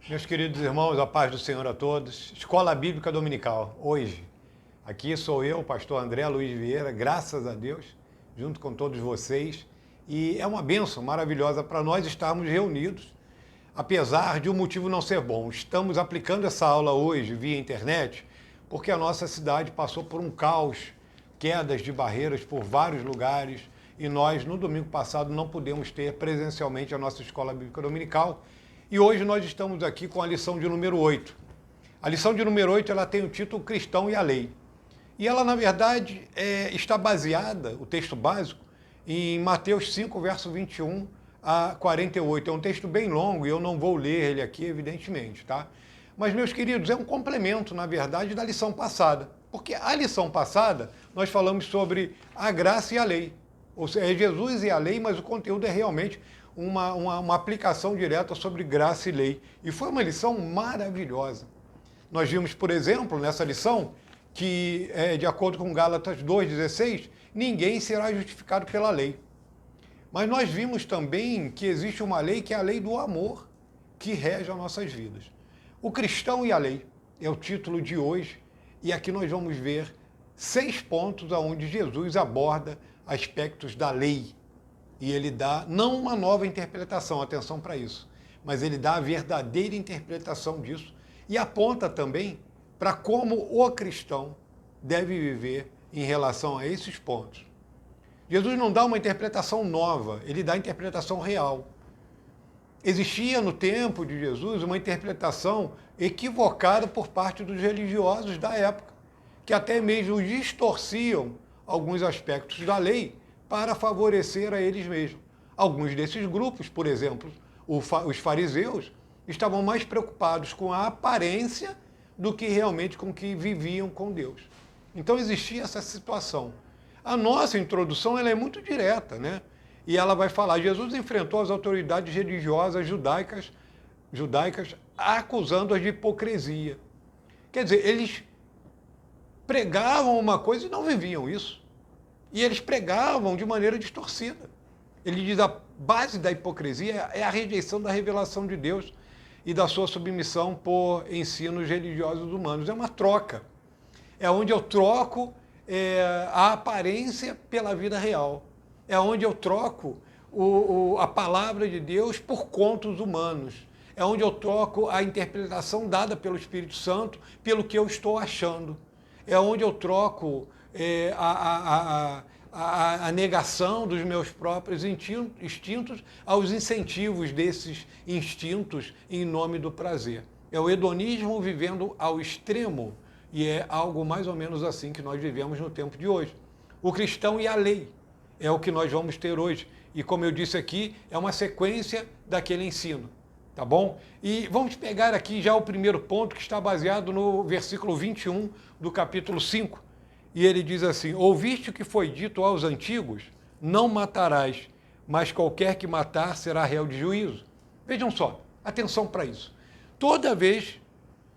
Meus queridos irmãos, a paz do Senhor a todos. Escola Bíblica Dominical, hoje. Aqui sou eu, pastor André Luiz Vieira, graças a Deus, junto com todos vocês. E é uma bênção maravilhosa para nós estarmos reunidos, apesar de o motivo não ser bom. Estamos aplicando essa aula hoje via internet, porque a nossa cidade passou por um caos, quedas de barreiras por vários lugares, e nós, no domingo passado, não pudemos ter presencialmente a nossa Escola Bíblica Dominical. E hoje nós estamos aqui com a lição de número 8. A lição de número 8 ela tem o título Cristão e a Lei. E ela, na verdade, está baseada, o texto básico, em Mateus 5, verso 21 a 48. É um texto bem longo e eu não vou ler ele aqui, evidentemente, tá? Mas, meus queridos, é um complemento, na verdade, da lição passada. Porque a lição passada, nós falamos sobre a graça e a lei. Ou seja, é Jesus e a lei, mas o conteúdo é realmente uma aplicação direta sobre graça e lei. E foi uma lição maravilhosa. Nós vimos, por exemplo, nessa lição, que, de acordo com Gálatas 2,16, ninguém será justificado pela lei. Mas nós vimos também que existe uma lei que é a lei do amor, que rege as nossas vidas. O cristão e a lei é o título de hoje, e aqui nós vamos ver 6 pontos onde Jesus aborda aspectos da lei. E ele dá, não uma nova interpretação, atenção para isso, mas ele dá a verdadeira interpretação disso e aponta também para como o cristão deve viver em relação a esses pontos. Jesus não dá uma interpretação nova, ele dá a interpretação real. Existia no tempo de Jesus uma interpretação equivocada por parte dos religiosos da época, que até mesmo distorciam alguns aspectos da lei para favorecer a eles mesmos. Alguns desses grupos, por exemplo, os fariseus, estavam mais preocupados com a aparência do que realmente com o que viviam com Deus. Então existia essa situação. A nossa introdução ela é muito direta, né? E ela vai falar, Jesus enfrentou as autoridades religiosas judaicas acusando-as de hipocrisia. Quer dizer, eles pregavam uma coisa e não viviam isso. E eles pregavam de maneira distorcida. Ele diz que a base da hipocrisia é a rejeição da revelação de Deus e da sua submissão por ensinos religiosos humanos. É uma troca. É onde eu troco a aparência pela vida real. É onde eu troco a palavra de Deus por contos humanos. É onde eu troco a interpretação dada pelo Espírito Santo pelo que eu estou achando. É onde eu troco a negação dos meus próprios instintos aos incentivos desses instintos em nome do prazer. É o hedonismo vivendo ao extremo e é algo mais ou menos assim que nós vivemos no tempo de hoje. O cristão e a lei é o que nós vamos ter hoje. E como eu disse aqui, é uma sequência daquele ensino. Tá bom? E vamos pegar aqui já o primeiro ponto que está baseado no versículo 21 do capítulo 5. E ele diz assim, ouviste o que foi dito aos antigos, não matarás, mas qualquer que matar será réu de juízo. Vejam só, atenção para isso. Toda vez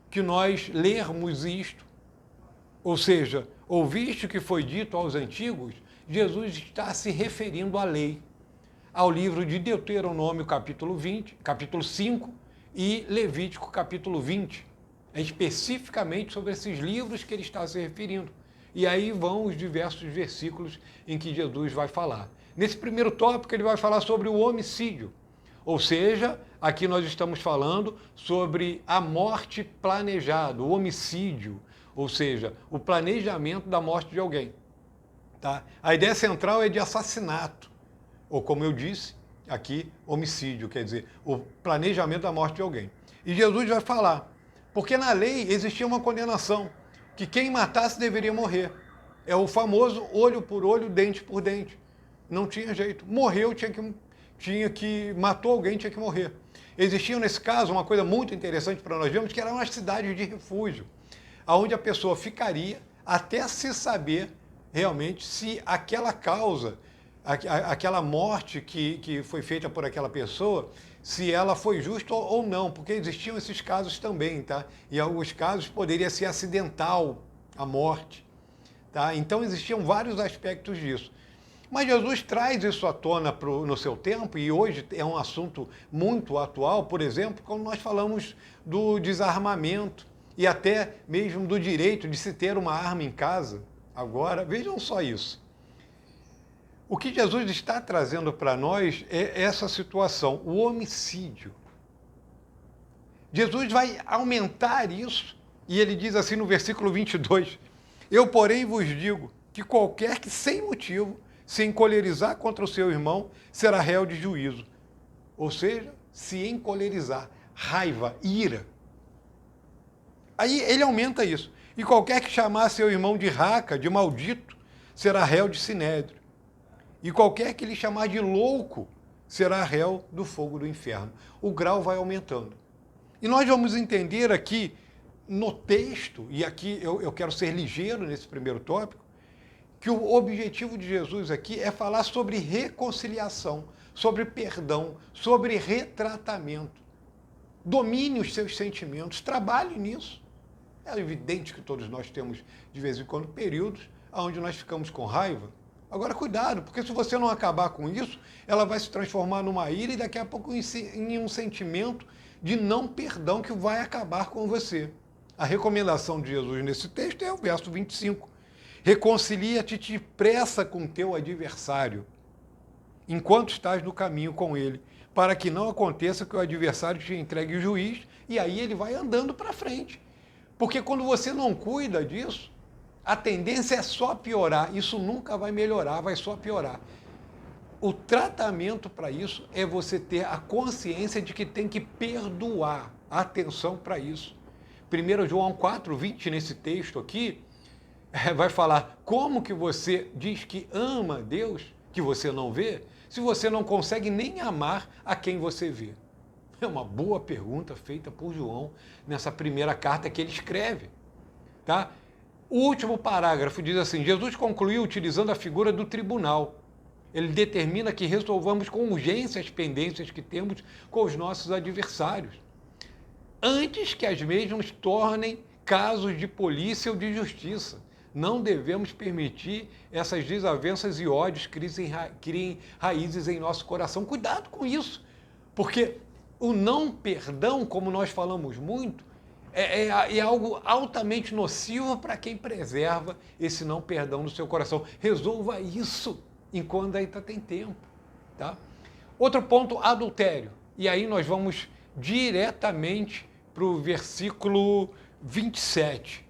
que nós lermos isto, ou seja, ouviste o que foi dito aos antigos, Jesus está se referindo à lei, ao livro de Deuteronômio, capítulo 5, e Levítico, capítulo 20. É especificamente sobre esses livros que ele está se referindo. E aí vão os diversos versículos em que Jesus vai falar. Nesse primeiro tópico, ele vai falar sobre o homicídio. Ou seja, aqui nós estamos falando sobre a morte planejada, o homicídio. Ou seja, o planejamento da morte de alguém. Tá? A ideia central é de assassinato. Ou como eu disse, aqui, homicídio, quer dizer, o planejamento da morte de alguém. E Jesus vai falar, porque na lei existia uma condenação, que quem matasse deveria morrer. É o famoso olho por olho, dente por dente. Não tinha jeito. Morreu, matou alguém, tinha que morrer. Existia, nesse caso, uma coisa muito interessante para nós vermos, que era uma cidade de refúgio, onde a pessoa ficaria até se saber realmente se aquela causa, aquela morte que foi feita por aquela pessoa, se ela foi justa ou não, porque existiam esses casos também, tá? E em alguns casos poderia ser acidental a morte, tá? Então existiam vários aspectos disso. Mas Jesus traz isso à tona no seu tempo, e hoje é um assunto muito atual, por exemplo, quando nós falamos do desarmamento e até mesmo do direito de se ter uma arma em casa. Agora, vejam só isso. O que Jesus está trazendo para nós é essa situação, o homicídio. Jesus vai aumentar isso, e ele diz assim no versículo 22, eu, porém, vos digo que qualquer que sem motivo se encolerizar contra o seu irmão será réu de juízo. Ou seja, se encolerizar, raiva, ira. Aí ele aumenta isso. E qualquer que chamar seu irmão de raca, de maldito, será réu de sinédrio. E qualquer que lhe chamar de louco, será réu do fogo do inferno. O grau vai aumentando. E nós vamos entender aqui no texto, e aqui eu quero ser ligeiro nesse primeiro tópico, que o objetivo de Jesus aqui é falar sobre reconciliação, sobre perdão, sobre retratamento. Domine os seus sentimentos, trabalhe nisso. É evidente que todos nós temos, de vez em quando, períodos onde nós ficamos com raiva. Agora, cuidado, porque se você não acabar com isso, ela vai se transformar numa ira e daqui a pouco em um sentimento de não perdão que vai acabar com você. A recomendação de Jesus nesse texto é o verso 25. Reconcilia-te depressa com teu adversário, enquanto estás no caminho com ele, para que não aconteça que o adversário te entregue o juiz, e aí ele vai andando para frente. Porque quando você não cuida disso, a tendência é só piorar. Isso nunca vai melhorar, vai só piorar. O tratamento para isso é você ter a consciência de que tem que perdoar. Atenção para isso. 1 João 4:20, nesse texto aqui, vai falar como que você diz que ama Deus, que você não vê, se você não consegue nem amar a quem você vê. É uma boa pergunta feita por João nessa primeira carta que ele escreve. Tá? O último parágrafo diz assim, Jesus concluiu utilizando a figura do tribunal. Ele determina que resolvamos com urgência as pendências que temos com os nossos adversários, antes que as mesmas tornem casos de polícia ou de justiça. Não devemos permitir essas desavenças e ódios criem raízes em nosso coração. Cuidado com isso, porque o não perdão, como nós falamos muito, é algo altamente nocivo para quem preserva esse não perdão no seu coração. Resolva isso enquanto ainda tem tempo. Tá? Outro ponto, adultério. E aí nós vamos diretamente para o versículo 27.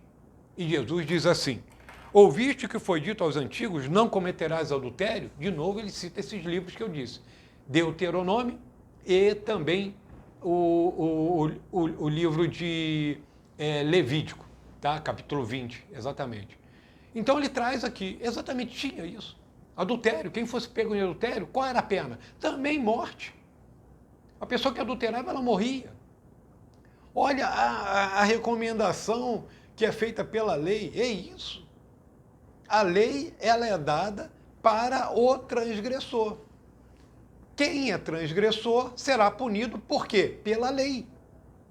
E Jesus diz assim, ouviste o que foi dito aos antigos, não cometerás adultério? De novo ele cita esses livros que eu disse, Deuteronômio e também o livro de Levítico, tá? Capítulo 20, exatamente. Então ele traz aqui, exatamente tinha isso. Adultério, quem fosse pego em adultério, qual era a pena? Também morte. A pessoa que adulterava, ela morria. Olha a recomendação que é feita pela lei, é isso. A lei, ela é dada para o transgressor. Quem é transgressor será punido, por quê? Pela lei.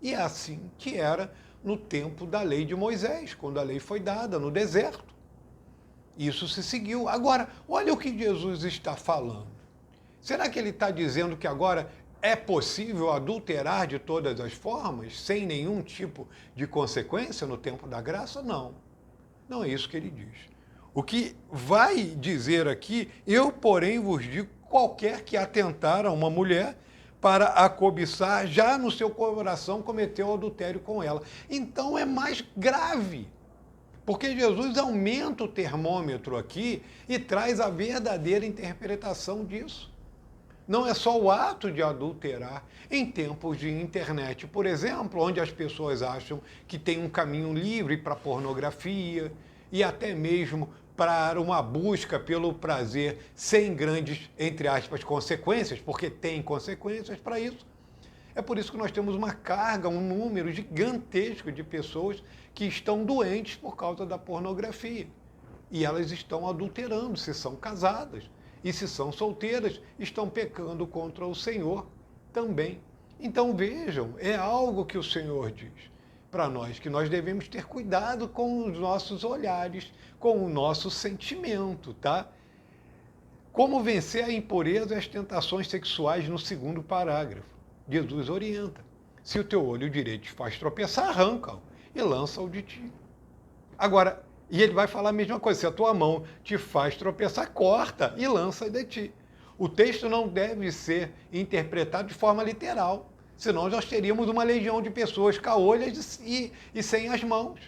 E é assim que era no tempo da lei de Moisés, quando a lei foi dada no deserto. Isso se seguiu. Agora, olha o que Jesus está falando. Será que ele está dizendo que agora é possível adulterar de todas as formas, sem nenhum tipo de consequência no tempo da graça? Não. Não é isso que ele diz. O que vai dizer aqui, eu, porém, vos digo, qualquer que atentar a uma mulher para a cobiçar, já no seu coração cometeu adultério com ela. Então é mais grave, porque Jesus aumenta o termômetro aqui e traz a verdadeira interpretação disso. Não é só o ato de adulterar. Em tempos de internet, por exemplo, onde as pessoas acham que tem um caminho livre para pornografia e até mesmo para uma busca pelo prazer sem grandes, entre aspas, consequências, porque tem consequências para isso. É por isso que nós temos uma carga, um número gigantesco de pessoas que estão doentes por causa da pornografia. E elas estão adulterando, se são casadas. E se são solteiras, estão pecando contra o Senhor também. Então vejam, é algo que o Senhor diz para nós, que nós devemos ter cuidado com os nossos olhares, com o nosso sentimento, tá? Como vencer a impureza e as tentações sexuais no segundo parágrafo? Jesus orienta. Se o teu olho direito te faz tropeçar, arranca-o e lança-o de ti. Agora, e ele vai falar a mesma coisa, se a tua mão te faz tropeçar, corta e lança de ti. O texto não deve ser interpretado de forma literal, senão nós teríamos uma legião de pessoas caolhas e sem as mãos.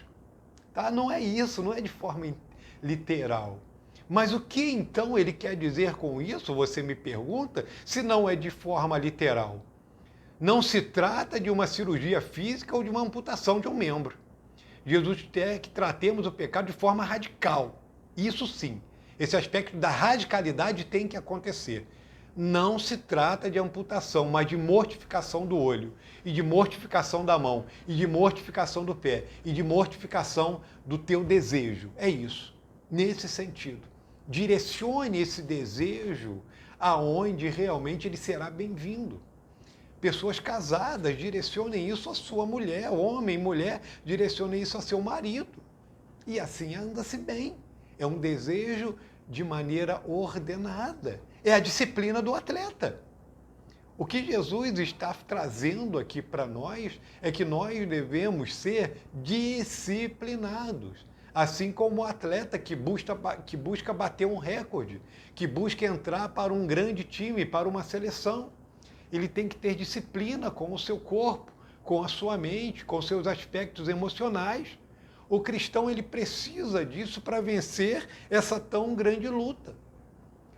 Tá? Não é isso, não é de forma literal. Mas o que então ele quer dizer com isso, você me pergunta, se não é de forma literal? Não se trata de uma cirurgia física ou de uma amputação de um membro. Jesus quer que tratemos o pecado de forma radical. Isso sim, esse aspecto da radicalidade tem que acontecer. Não se trata de amputação, mas de mortificação do olho, e de mortificação da mão, e de mortificação do pé, e de mortificação do teu desejo. É isso, nesse sentido. Direcione esse desejo aonde realmente ele será bem-vindo. Pessoas casadas, direcionem isso à sua mulher, homem, mulher, direcionem isso a seu marido. E assim anda-se bem. É um desejo de maneira ordenada. É a disciplina do atleta. O que Jesus está trazendo aqui para nós é que nós devemos ser disciplinados. Assim como o atleta que busca bater um recorde, que busca entrar para um grande time, para uma seleção. Ele tem que ter disciplina com o seu corpo, com a sua mente, com seus aspectos emocionais. O cristão ele precisa disso para vencer essa tão grande luta.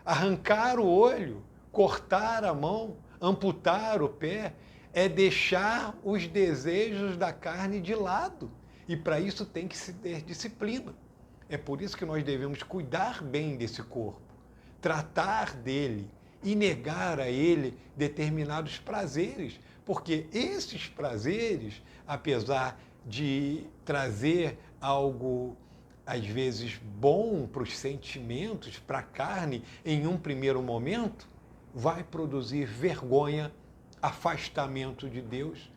Arrancar o olho, cortar a mão, amputar o pé, é deixar os desejos da carne de lado. E para isso tem que se ter disciplina. É por isso que nós devemos cuidar bem desse corpo, tratar dele, e negar a ele determinados prazeres, porque esses prazeres, apesar de trazer algo, às vezes, bom para os sentimentos, para a carne, em um primeiro momento, vai produzir vergonha, afastamento de Deus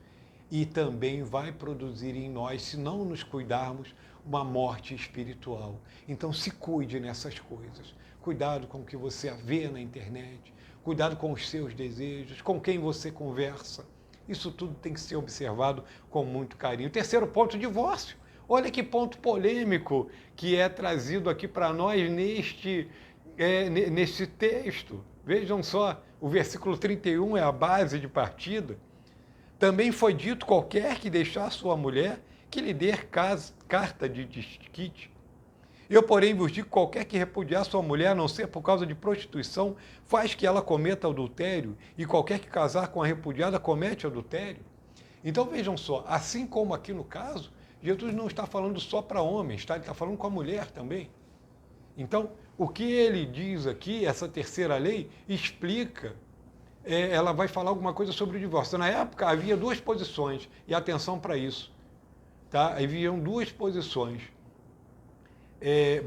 e também vai produzir em nós, se não nos cuidarmos, uma morte espiritual. Então se cuide nessas coisas. Cuidado com o que você vê na internet, cuidado com os seus desejos, com quem você conversa. Isso tudo tem que ser observado com muito carinho. Terceiro ponto, divórcio. Olha que ponto polêmico que é trazido aqui para nós neste texto. Vejam só, o versículo 31 é a base de partida. Também foi dito qualquer que deixar sua mulher, que lhe dê carta de desquite. Eu, porém, vos digo, qualquer que repudiar sua mulher, a não ser por causa de prostituição, faz que ela cometa adultério, e qualquer que casar com a repudiada comete adultério. Então vejam só, assim como aqui no caso, Jesus não está falando só para homens, tá? Ele está falando com a mulher também. Então, o que ele diz aqui, essa terceira lei, explica, ela vai falar alguma coisa sobre o divórcio. Na época havia duas posições, e atenção para isso. Tá? Haviam duas posições.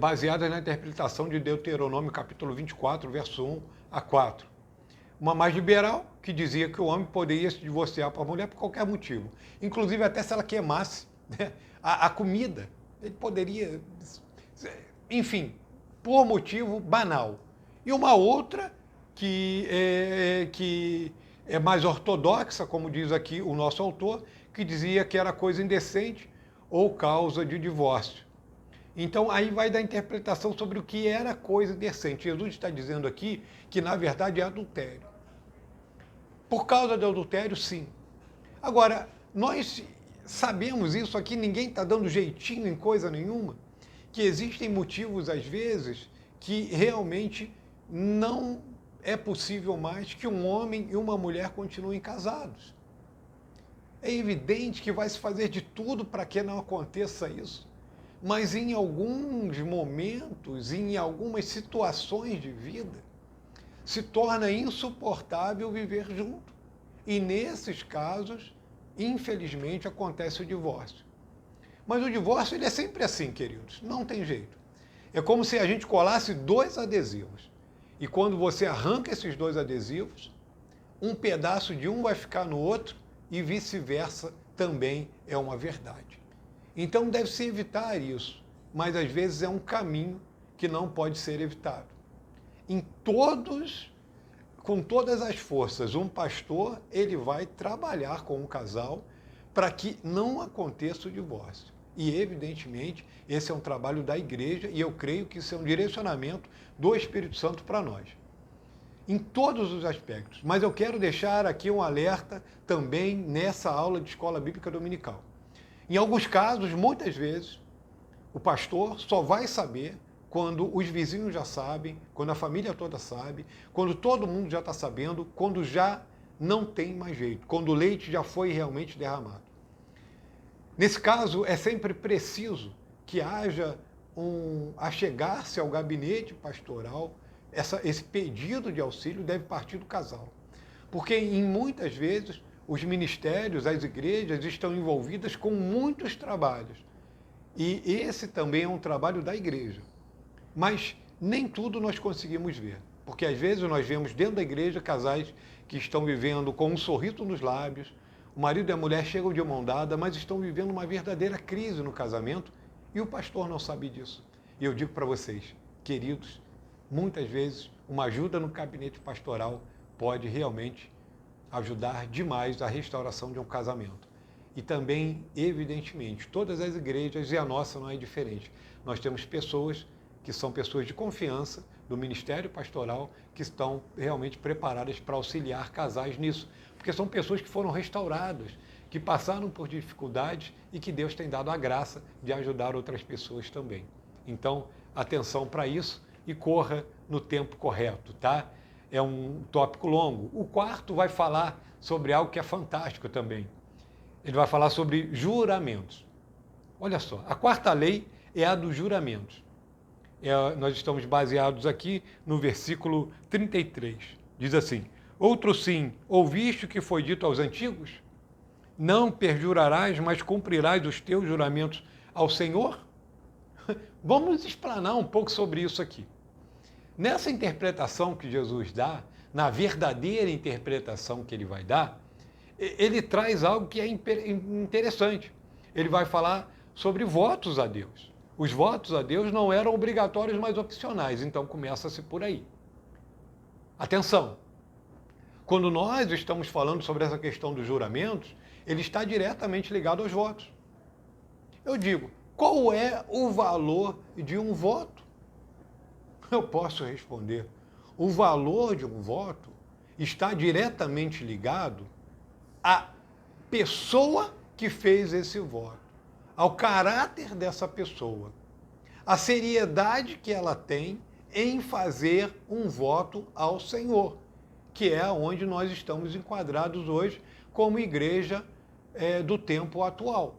Baseadas na interpretação de Deuteronômio capítulo 24, verso 1 a 4. Uma mais liberal, que dizia que o homem poderia se divorciar para a mulher por qualquer motivo. Inclusive até se ela queimasse, né, a comida. Ele poderia, enfim, por motivo banal. E uma outra que é mais ortodoxa, como diz aqui o nosso autor, que dizia que era coisa indecente ou causa de divórcio. Então, aí vai dar interpretação sobre o que era coisa decente. Jesus está dizendo aqui que, na verdade, é adultério. Por causa do adultério, sim. Agora, nós sabemos isso aqui, ninguém está dando jeitinho em coisa nenhuma, que existem motivos, às vezes, que realmente não é possível mais que um homem e uma mulher continuem casados. É evidente que vai se fazer de tudo para que não aconteça isso. Mas em alguns momentos, em algumas situações de vida, se torna insuportável viver junto. E nesses casos, infelizmente, acontece o divórcio. Mas o divórcio ele é sempre assim, queridos, não tem jeito. É como se a gente colasse dois adesivos. E quando você arranca esses dois adesivos, um pedaço de um vai ficar no outro e vice-versa também é uma verdade. Então deve-se evitar isso, mas às vezes é um caminho que não pode ser evitado. com todas as forças. Um pastor, ele vai trabalhar com um casal para que não aconteça o divórcio. E, evidentemente, esse é um trabalho da igreja e eu creio que isso é um direcionamento do Espírito Santo para nós, em todos os aspectos. Mas eu quero deixar aqui um alerta também nessa aula de escola bíblica dominical. Em alguns casos, muitas vezes, o pastor só vai saber quando os vizinhos já sabem, quando a família toda sabe, quando todo mundo já está sabendo, quando já não tem mais jeito, quando o leite já foi realmente derramado. Nesse caso, é sempre preciso que haja achegar-se ao gabinete pastoral. Esse pedido de auxílio deve partir do casal. Porque, em muitas vezes, os ministérios, as igrejas estão envolvidas com muitos trabalhos. E esse também é um trabalho da igreja. Mas nem tudo nós conseguimos ver. Porque, às vezes, nós vemos dentro da igreja casais que estão vivendo com um sorriso nos lábios, o marido e a mulher chegam de mão dada, mas estão vivendo uma verdadeira crise no casamento e o pastor não sabe disso. E eu digo para vocês, queridos, muitas vezes uma ajuda no gabinete pastoral pode realmente ajudar demais a restauração de um casamento. E também, evidentemente, todas as igrejas, e a nossa não é diferente, nós temos pessoas que são pessoas de confiança do ministério pastoral que estão realmente preparadas para auxiliar casais nisso. Porque são pessoas que foram restauradas, que passaram por dificuldades e que Deus tem dado a graça de ajudar outras pessoas também. Então, atenção para isso e corra no tempo correto, tá? É um tópico longo. O quarto vai falar sobre algo que é fantástico também. Ele vai falar sobre juramentos. Olha só, a quarta lei é a dos juramentos. Nós estamos baseados aqui no versículo 33. Diz assim: outro sim, ouviste o que foi dito aos antigos? Não perjurarás, mas cumprirás os teus juramentos ao Senhor? Vamos explanar um pouco sobre isso aqui. Nessa interpretação que Jesus dá, na verdadeira interpretação que ele vai dar, ele traz algo que é interessante. Ele vai falar sobre votos a Deus. Os votos a Deus não eram obrigatórios, mas opcionais, então começa-se por aí. Atenção! Quando nós estamos falando sobre essa questão dos juramentos, ele está diretamente ligado aos votos. Eu digo, qual é o valor de um voto? Eu posso responder, o valor de um voto está diretamente ligado à pessoa que fez esse voto, ao caráter dessa pessoa, à seriedade que ela tem em fazer um voto ao Senhor, que é onde nós estamos enquadrados hoje como igreja do tempo atual,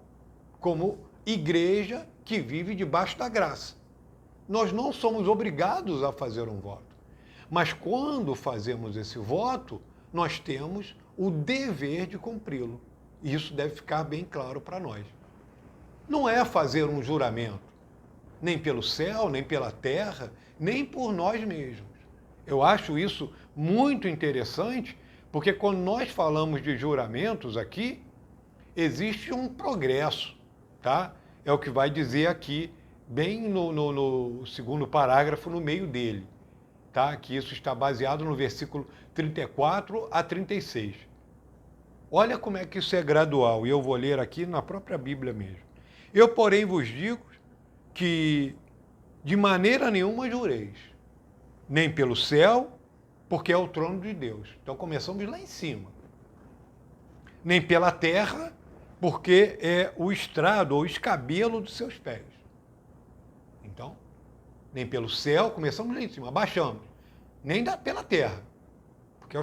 como igreja que vive debaixo da graça. Nós não somos obrigados a fazer um voto, mas quando fazemos esse voto, nós temos o dever de cumpri-lo. Isso deve ficar bem claro para nós. Não é fazer um juramento, nem pelo céu, nem pela terra, nem por nós mesmos. Eu acho isso muito interessante, porque quando nós falamos de juramentos aqui, existe um progresso, tá? É o que vai dizer aqui, bem no segundo parágrafo, no meio dele, tá? Que isso está baseado no versículo 34 a 36. Olha como é que isso é gradual, e eu vou ler aqui na própria Bíblia mesmo. Eu, porém, vos digo que de maneira nenhuma jureis, nem pelo céu, porque é o trono de Deus. Então começamos lá em cima. Nem pela terra, porque é o estrado ou escabelo dos seus pés. Então, nem pelo céu, começamos lá em cima, abaixamos. Nem pela terra, porque é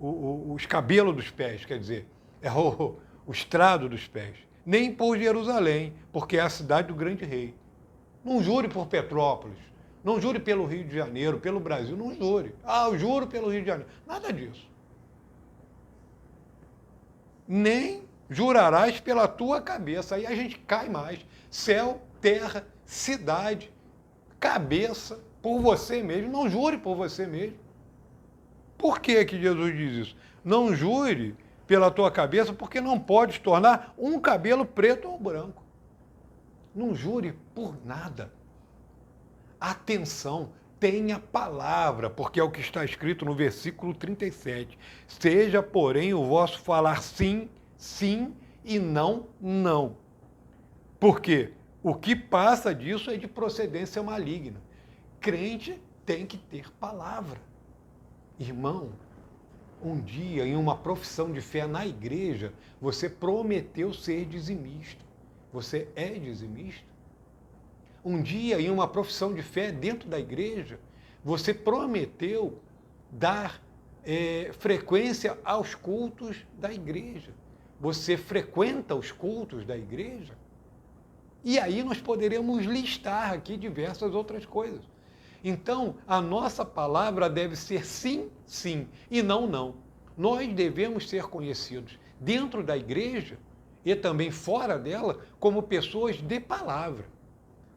o escabelo dos pés, quer dizer, é o estrado dos pés. Nem por Jerusalém, porque é a cidade do grande rei. Não jure por Petrópolis, não jure pelo Rio de Janeiro, pelo Brasil, não jure. Ah, eu juro pelo Rio de Janeiro. Nada disso. Nem jurarás pela tua cabeça. Aí a gente cai mais. Céu, terra, cidade, cabeça, por você mesmo. Não jure por você mesmo. Por que Jesus diz isso? Não jure pela tua cabeça, porque não podes tornar um cabelo preto ou branco. Não jure por nada. Atenção, tenha palavra, porque é o que está escrito no versículo 37. Seja, porém, o vosso falar sim, sim, e não, não. Por quê? O que passa disso é de procedência maligna. Crente tem que ter palavra. Irmão, um dia, em uma profissão de fé na igreja, você prometeu ser dizimista. Você é dizimista? Um dia, em uma profissão de fé dentro da igreja, você prometeu dar frequência aos cultos da igreja. Você frequenta os cultos da igreja? E aí nós poderemos listar aqui diversas outras coisas. Então, a nossa palavra deve ser sim, sim, e não, não. Nós devemos ser conhecidos dentro da igreja e também fora dela como pessoas de palavra.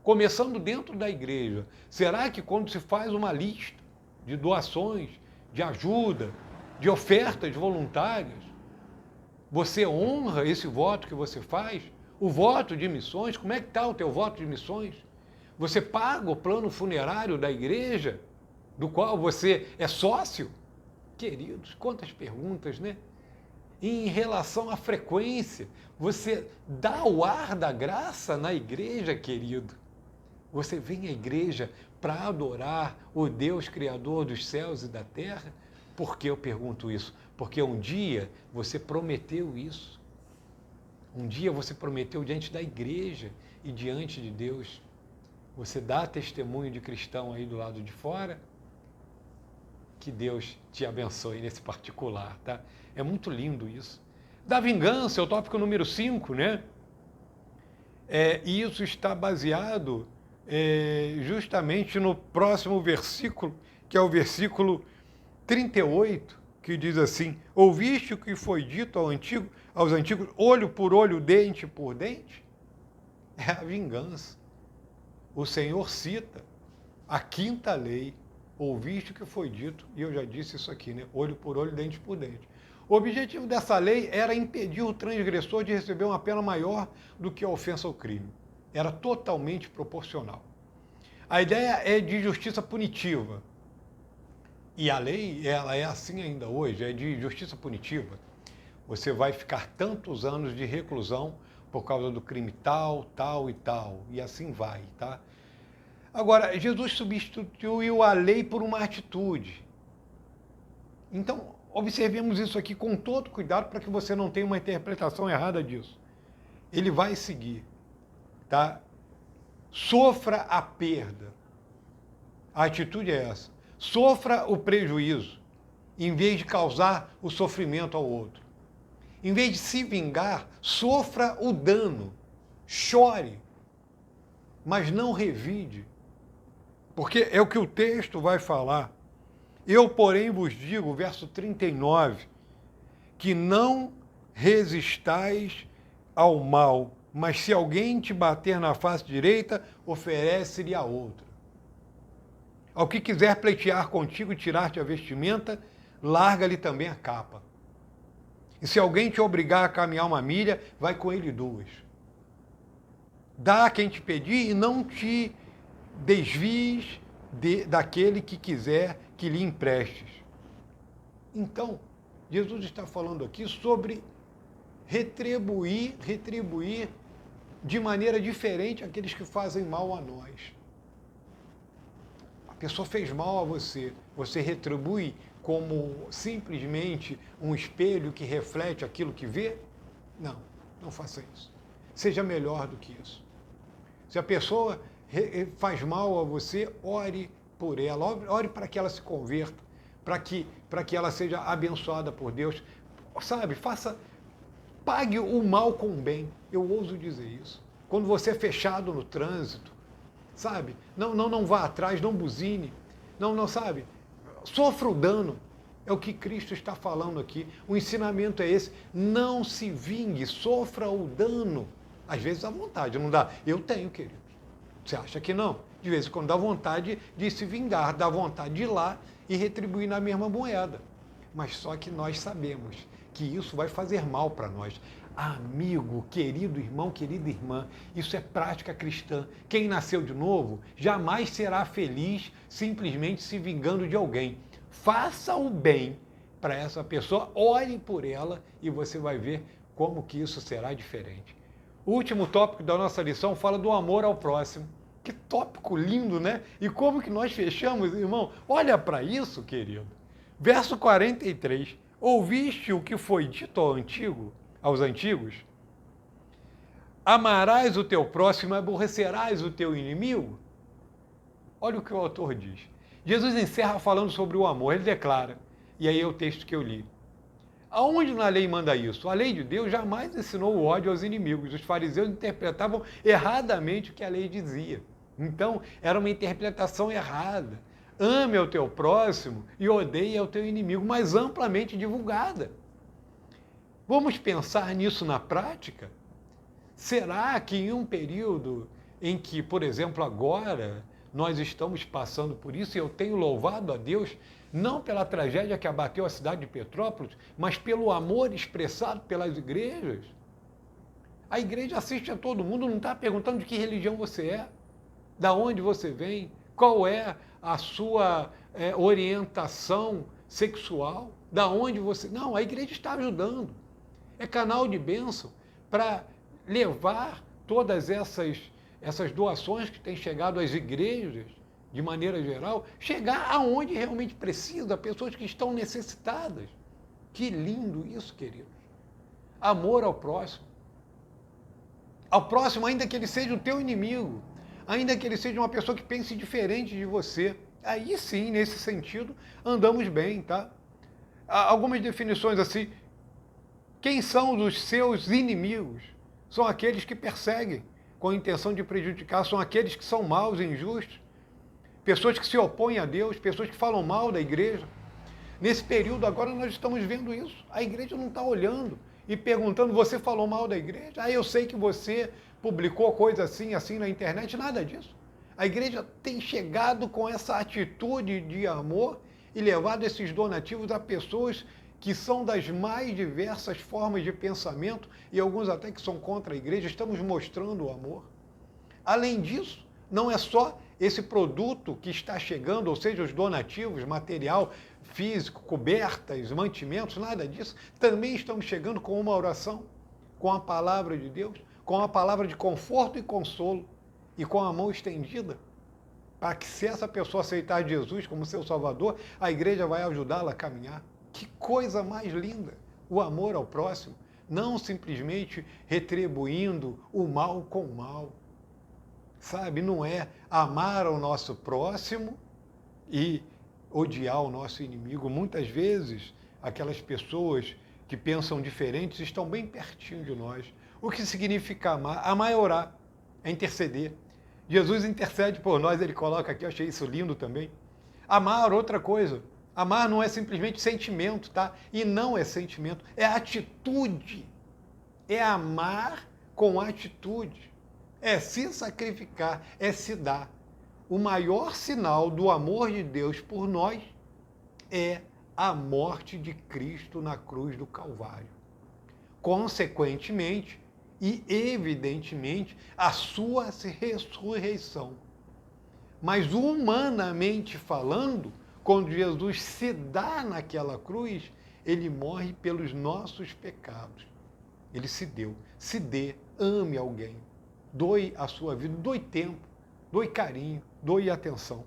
Começando dentro da igreja. Será que quando se faz uma lista de doações, de ajuda, de ofertas voluntárias, você honra esse voto que você faz? O voto de missões, como é que está o teu voto de missões? Você paga o plano funerário da igreja, do qual você é sócio? Queridos, quantas perguntas, né? E em relação à frequência, você dá o ar da graça na igreja, querido? Você vem à igreja para adorar o Deus Criador dos céus e da terra? Por que eu pergunto isso? Porque um dia você prometeu isso. Um dia você prometeu diante da igreja e diante de Deus. Você dá testemunho de cristão aí do lado de fora? Que Deus te abençoe nesse particular, tá? É muito lindo isso. Da vingança, é o tópico número 5, né? E isso está baseado justamente no próximo versículo, que é o versículo 38, que diz assim: ouviste o que foi dito aos antigos, olho por olho, dente por dente? É a vingança. O Senhor cita a 5ª lei, ouviste o que foi dito, e eu já disse isso aqui, né? Olho por olho, dente por dente. O objetivo dessa lei era impedir o transgressor de receber uma pena maior do que a ofensa ao crime. Era totalmente proporcional. A ideia é de justiça punitiva. E a lei, ela é assim ainda hoje, é de justiça punitiva. Você vai ficar tantos anos de reclusão por causa do crime tal, tal e tal, e assim vai, tá? Agora, Jesus substituiu a lei por uma atitude. Então, observemos isso aqui com todo cuidado para que você não tenha uma interpretação errada disso. Ele vai seguir, tá? Sofra a perda. A atitude é essa. Sofra o prejuízo, em vez de causar o sofrimento ao outro. Em vez de se vingar, sofra o dano. Chore, mas não revide. Porque é o que o texto vai falar. Eu, porém, vos digo, verso 39, que não resistais ao mal, mas se alguém te bater na face direita, oferece-lhe a outra. Ao que quiser pleitear contigo e tirar-te a vestimenta, larga-lhe também a capa. E se alguém te obrigar a caminhar 1 milha, vai com ele 2. Dá a quem te pedir e não te desvies daquele que quiser que lhe emprestes. Então, Jesus está falando aqui sobre retribuir de maneira diferente aqueles que fazem mal a nós. A pessoa fez mal a você, você retribui como simplesmente um espelho que reflete aquilo que vê? Não, não faça isso. Seja melhor do que isso. Se a pessoa faz mal a você, ore por ela, ore para que ela se converta, para que ela seja abençoada por Deus. Sabe, pague o mal com o bem. Eu ouso dizer isso. Quando você é fechado no trânsito, sabe, não vá atrás, não buzine, não sabe, sofra o dano. É o que Cristo está falando aqui. O ensinamento é esse. Não se vingue, sofra o dano. Às vezes dá vontade, não dá? Eu tenho, querido. Você acha que não? De vez em quando dá vontade de se vingar, dá vontade de ir lá e retribuir na mesma moeda. Mas só que nós sabemos que isso vai fazer mal para nós. Amigo, querido irmão, querida irmã, isso é prática cristã. Quem nasceu de novo jamais será feliz simplesmente se vingando de alguém. Faça o bem para essa pessoa, ore por ela e você vai ver como que isso será diferente. O último tópico da nossa lição fala do amor ao próximo. Que tópico lindo, né? E como que nós fechamos, irmão? Olha para isso, querido. Verso 43. Ouviste o que foi dito aos antigos? Amarás o teu próximo e aborrecerás o teu inimigo? Olha o que o autor diz. Jesus encerra falando sobre o amor. Ele declara, e aí é o texto que eu li. Aonde na lei manda isso? A lei de Deus jamais ensinou o ódio aos inimigos. Os fariseus interpretavam erradamente o que a lei dizia. Então, era uma interpretação errada. Ame o teu próximo e odeie o teu inimigo, mas amplamente divulgada. Vamos pensar nisso na prática? Será que em um período em que, por exemplo, agora nós estamos passando por isso, e eu tenho louvado a Deus, não pela tragédia que abateu a cidade de Petrópolis, mas pelo amor expressado pelas igrejas? A igreja assiste a todo mundo, não está perguntando de que religião você é, da onde você vem, qual é a sua orientação sexual, da onde você... Não, a igreja está ajudando. É canal de bênção para levar todas essas doações que têm chegado às igrejas, de maneira geral, chegar aonde realmente precisa, pessoas que estão necessitadas. Que lindo isso, queridos. Amor ao próximo. Ao próximo, ainda que ele seja o teu inimigo, ainda que ele seja uma pessoa que pense diferente de você. Aí sim, nesse sentido, andamos bem, tá? Há algumas definições assim. Quem são os seus inimigos? São aqueles que perseguem com a intenção de prejudicar, são aqueles que são maus e injustos, pessoas que se opõem a Deus, pessoas que falam mal da igreja. Nesse período agora nós estamos vendo isso. A igreja não está olhando e perguntando, você falou mal da igreja? Ah, eu sei que você publicou coisa assim na internet, nada disso. A igreja tem chegado com essa atitude de amor e levado esses donativos a pessoas que são das mais diversas formas de pensamento e alguns até que são contra a igreja. Estamos mostrando o amor. Além disso, não é só esse produto que está chegando, ou seja, os donativos, material físico, cobertas, mantimentos, nada disso. Também estamos chegando com uma oração, com a palavra de Deus, com a palavra de conforto e consolo e com a mão estendida, para que se essa pessoa aceitar Jesus como seu Salvador, a igreja vai ajudá-la a caminhar. Que coisa mais linda! O amor ao próximo, não simplesmente retribuindo o mal com o mal. Sabe, não é amar ao nosso próximo e odiar o nosso inimigo. Muitas vezes, aquelas pessoas que pensam diferentes estão bem pertinho de nós. O que significa amar? Amar é orar, é interceder. Jesus intercede por nós, ele coloca aqui, eu achei isso lindo também. Amar, outra coisa. Amar não é simplesmente sentimento, tá? E não é sentimento, é atitude. É amar com atitude. É se sacrificar, é se dar. O maior sinal do amor de Deus por nós é a morte de Cristo na cruz do Calvário. Consequentemente e evidentemente, a sua ressurreição. Mas humanamente falando, quando Jesus se dá naquela cruz, ele morre pelos nossos pecados. Ele se deu. Se dê, ame alguém. Doe a sua vida, doe tempo, doe carinho, doe atenção.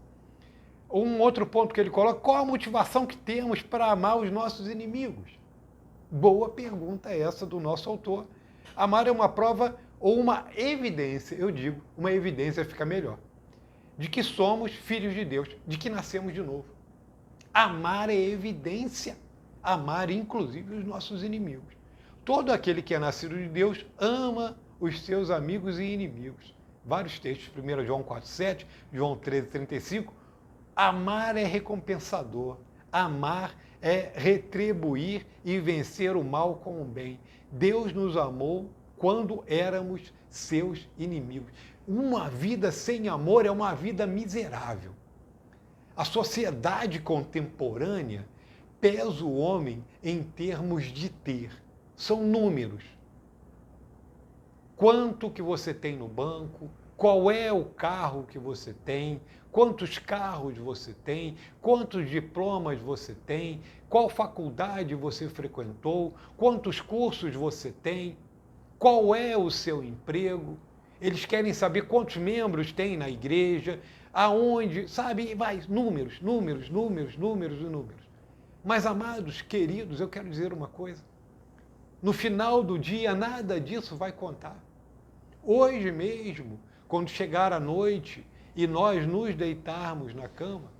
Um outro ponto que ele coloca, qual a motivação que temos para amar os nossos inimigos? Boa pergunta essa do nosso autor. Amar é uma prova ou uma evidência, eu digo, uma evidência fica melhor, de que somos filhos de Deus, de que nascemos de novo. Amar é evidência. Amar, inclusive, os nossos inimigos. Todo aquele que é nascido de Deus ama os seus amigos e inimigos. Vários textos, 1 João 4,7, João 13,35. Amar é recompensador. Amar é retribuir e vencer o mal com o bem. Deus nos amou quando éramos seus inimigos. Uma vida sem amor é uma vida miserável. A sociedade contemporânea pesa o homem em termos de ter. São números. quanto que você tem no banco, qual é o carro que você tem, quantos carros você tem, quantos diplomas você tem, qual faculdade você frequentou, quantos cursos você tem, qual é o seu emprego. Eles querem saber quantos membros tem na igreja, aonde, sabe? Vai, números, números, números, números e números. Mas, amados, queridos, eu quero dizer uma coisa. No final do dia, nada disso vai contar. Hoje mesmo, quando chegar a noite e nós nos deitarmos na cama,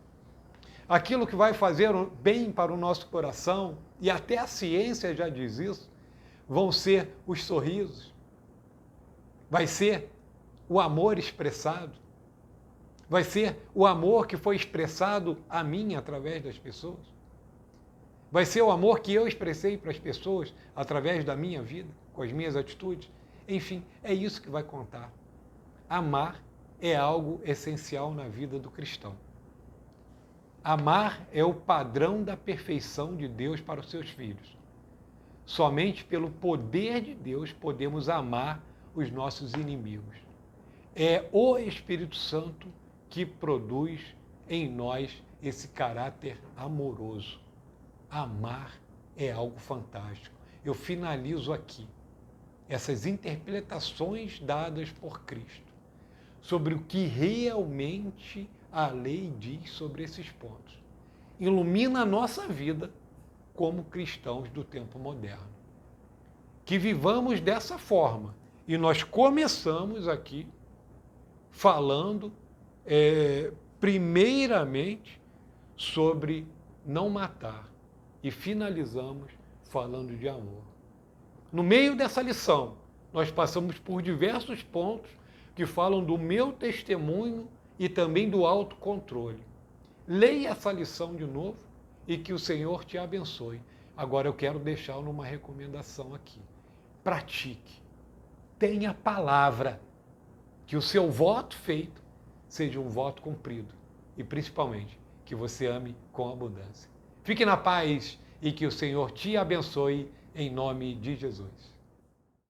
aquilo que vai fazer bem para o nosso coração, e até a ciência já diz isso, vão ser os sorrisos, vai ser o amor expressado, vai ser o amor que foi expressado a mim através das pessoas, vai ser o amor que eu expressei para as pessoas através da minha vida, com as minhas atitudes. Enfim, é isso que vai contar. Amar é algo essencial na vida do cristão. Amar é o padrão da perfeição de Deus para os seus filhos. Somente pelo poder de Deus podemos amar os nossos inimigos. É o Espírito Santo que produz em nós esse caráter amoroso. Amar é algo fantástico. Eu finalizo aqui essas interpretações dadas por Cristo sobre o que realmente a lei diz sobre esses pontos. Ilumina a nossa vida como cristãos do tempo moderno. Que vivamos dessa forma. E nós começamos aqui falando, primeiramente, sobre não matar. E finalizamos falando de amor. No meio dessa lição, nós passamos por diversos pontos que falam do meu testemunho e também do autocontrole. Leia essa lição de novo e que o Senhor te abençoe. Agora eu quero deixar uma recomendação aqui. Pratique. Tenha palavra. Que o seu voto feito seja um voto cumprido. E principalmente, que você ame com abundância. Fique na paz e que o Senhor te abençoe em nome de Jesus.